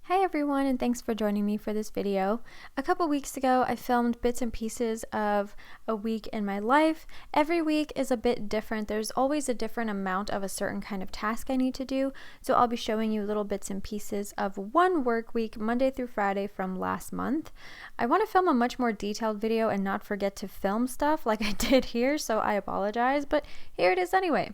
Hey everyone, and thanks for joining me for this video. A couple weeks ago, I filmed bits and pieces of a week in my life. Every week is a bit different. There's always a different amount of a certain kind of task I need to do, so I'll be showing you little bits and pieces of one work week, Monday through Friday from last month. I want to film a much more detailed video and not forget to film stuff like I did here, so I apologize, but here it is anyway.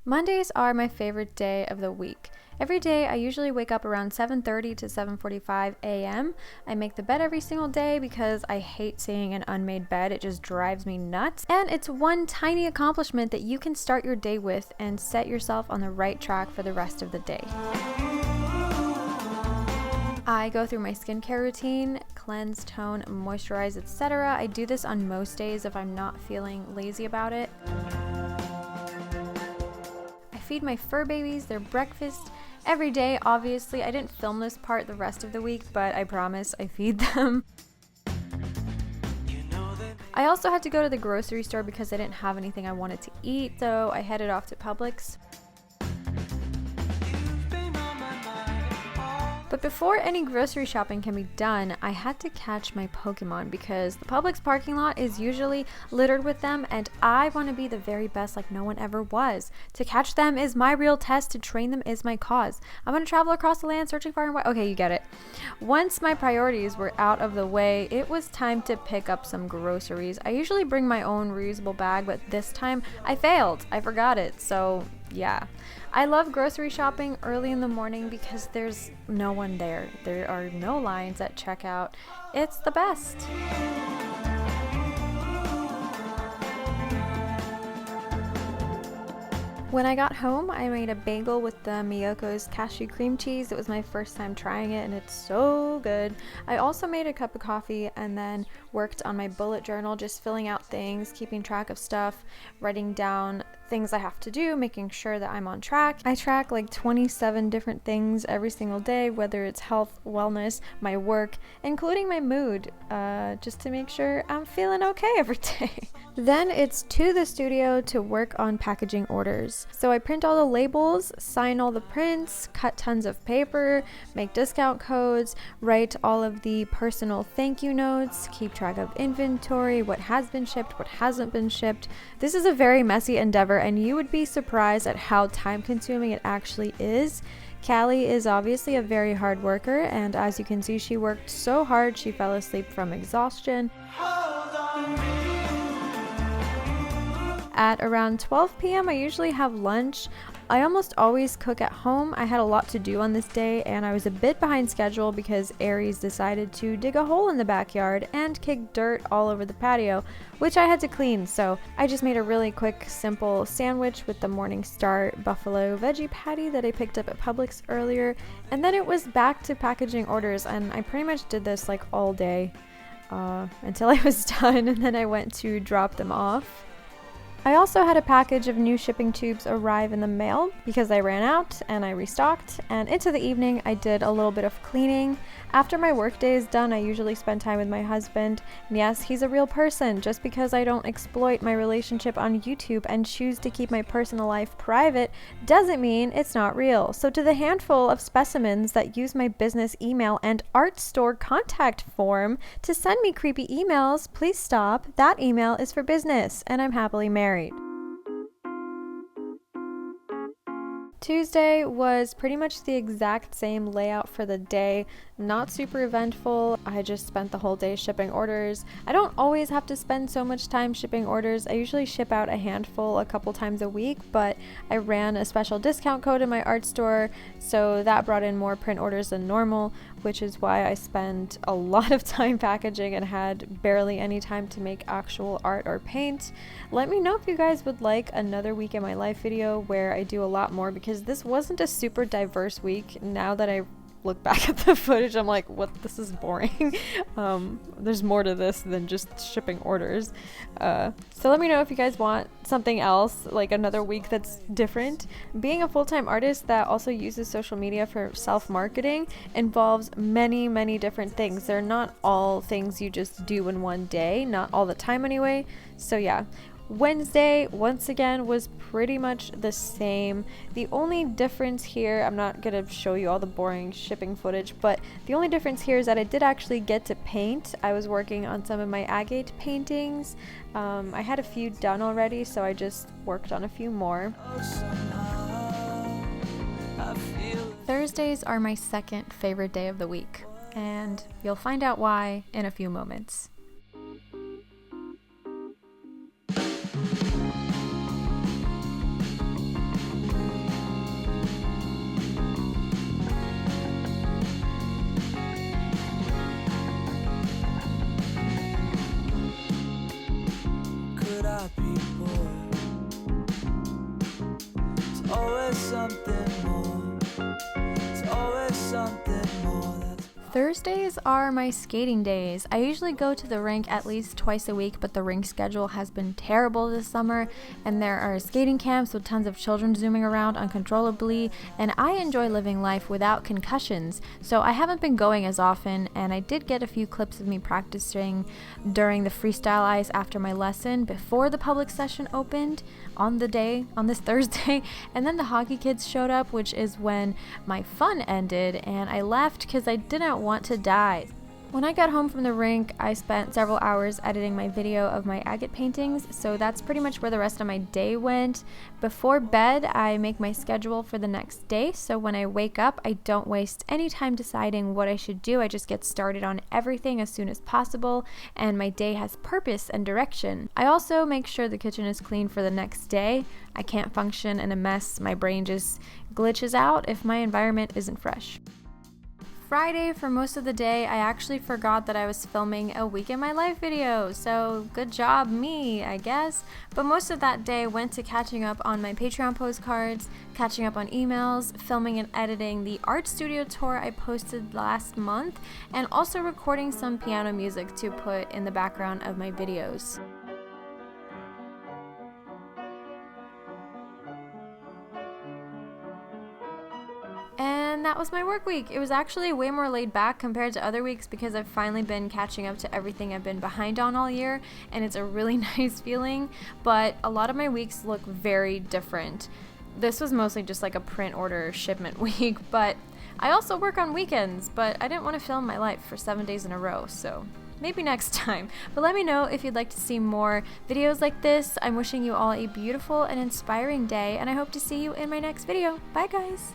Mondays are my favorite day of the week. Every day I usually wake up around 7:30 to 7:45 a.m. I make the bed every single day because I hate seeing an unmade bed. It just drives me nuts. And it's one tiny accomplishment that you can start your day with and set yourself on the right track for the rest of the day. I go through my skincare routine, cleanse, tone, moisturize, etc. I do this on most days if I'm not feeling lazy about it. I feed my fur babies their breakfast every day. Obviously, I didn't film this part the rest of the week, but I promise I feed them. I also had to go to the grocery store because I didn't have anything I wanted to eat, so I headed off to Publix. But before any grocery shopping can be done, I had to catch my Pokemon because the Publix parking lot is usually littered with them, and I want to be the very best like no one ever was. To catch them is my real test, to train them is my cause. I'm going to travel across the land searching far and wide. Okay, you get it. Once my priorities were out of the way, it was time to pick up some groceries. I usually bring my own reusable bag, but this time I failed. I forgot it, so yeah. I love grocery shopping early in the morning because there's no one there. There are no lines at checkout. It's the best. When I got home, I made a bagel with the Miyoko's cashew cream cheese. It was my first time trying it and it's so good. I also made a cup of coffee and then worked on my bullet journal, just filling out things, keeping track of stuff, writing down things I have to do, making sure that I'm on track. I track like 27 different things every single day, whether it's health, wellness, my work, including my mood, just to make sure I'm feeling okay every day. Then it's to the studio to work on packaging orders. So I print all the labels, sign all the prints, cut tons of paper, make discount codes, write all of the personal thank you notes, keep track of inventory, what has been shipped, what hasn't been shipped. This is a very messy endeavor, and you would be surprised at how time consuming it actually is. Callie is obviously a very hard worker, and as you can see, she worked so hard she fell asleep from exhaustion. At around 12 p.m. I usually have lunch. I almost always cook at home. I had a lot to do on this day and I was a bit behind schedule because Aries decided to dig a hole in the backyard and kick dirt all over the patio, which I had to clean. So I just made a really quick, simple sandwich with the Morningstar buffalo veggie patty that I picked up at Publix earlier. And then it was back to packaging orders, and I pretty much did this like all day until I was done, and then I went to drop them off. I also had a package of new shipping tubes arrive in the mail because I ran out and I restocked, and into the evening I did a little bit of cleaning. After my workday is done, I usually spend time with my husband, and yes, he's a real person. Just because I don't exploit my relationship on YouTube and choose to keep my personal life private doesn't mean it's not real. So to the handful of specimens that use my business email and art store contact form to send me creepy emails, please stop. That email is for business, and I'm happily married. Tuesday was pretty much the exact same layout for the day. Not super eventful. I just spent the whole day shipping orders. I don't always have to spend so much time shipping orders. I usually ship out a handful a couple times a week, but I ran a special discount code in my art store, so that brought in more print orders than normal, which is why I spent a lot of time packaging and had barely any time to make actual art or paint. Let me know if you guys would like another week in my life video where I do a lot more, because this wasn't a super diverse week. Now that I look back at the footage, I'm like, what, this is boring. There's more to this than just shipping orders. So let me know if you guys want something else, like another week that's different. Being a full-time artist that also uses social media for self-marketing involves many, many different things. They're not all things you just do in one day, not all the time anyway. So yeah, Wednesday, once again, was pretty much the same. The only difference here, I'm not gonna show you all the boring shipping footage, but the only difference here is that I did actually get to paint. I was working on some of my agate paintings. I had a few done already, so I just worked on a few more. Thursdays are my second favorite day of the week, and you'll find out why in a few moments. Thursdays are my skating days. I usually go to the rink at least twice a week, but the rink schedule has been terrible this summer, and there are skating camps with tons of children zooming around uncontrollably, and I enjoy living life without concussions, so I haven't been going as often, and I did get a few clips of me practicing during the freestyle ice after my lesson before the public session opened on this Thursday, and then the hockey kids showed up, which is when my fun ended, and I left because I didn't want to die. When I got home from the rink, I spent several hours editing my video of my agate paintings, so that's pretty much where the rest of my day went. Before bed, I make my schedule for the next day, so when I wake up, I don't waste any time deciding what I should do. I just get started on everything as soon as possible, and my day has purpose and direction. I also make sure the kitchen is clean for the next day. I can't function in a mess. My brain just glitches out if my environment isn't fresh. Friday, for most of the day, I actually forgot that I was filming a week in my life video, so good job me, I guess. But most of that day went to catching up on my Patreon postcards, catching up on emails, filming and editing the art studio tour I posted last month, and also recording some piano music to put in the background of my videos. And that was my work week. It was actually way more laid back compared to other weeks because I've finally been catching up to everything I've been behind on all year, and it's a really nice feeling, but a lot of my weeks look very different. This was mostly just like a print order shipment week, but I also work on weekends, but I didn't want to film my life for 7 days in a row, so maybe next time. But let me know if you'd like to see more videos like this. I'm wishing you all a beautiful and inspiring day, and I hope to see you in my next video. Bye guys!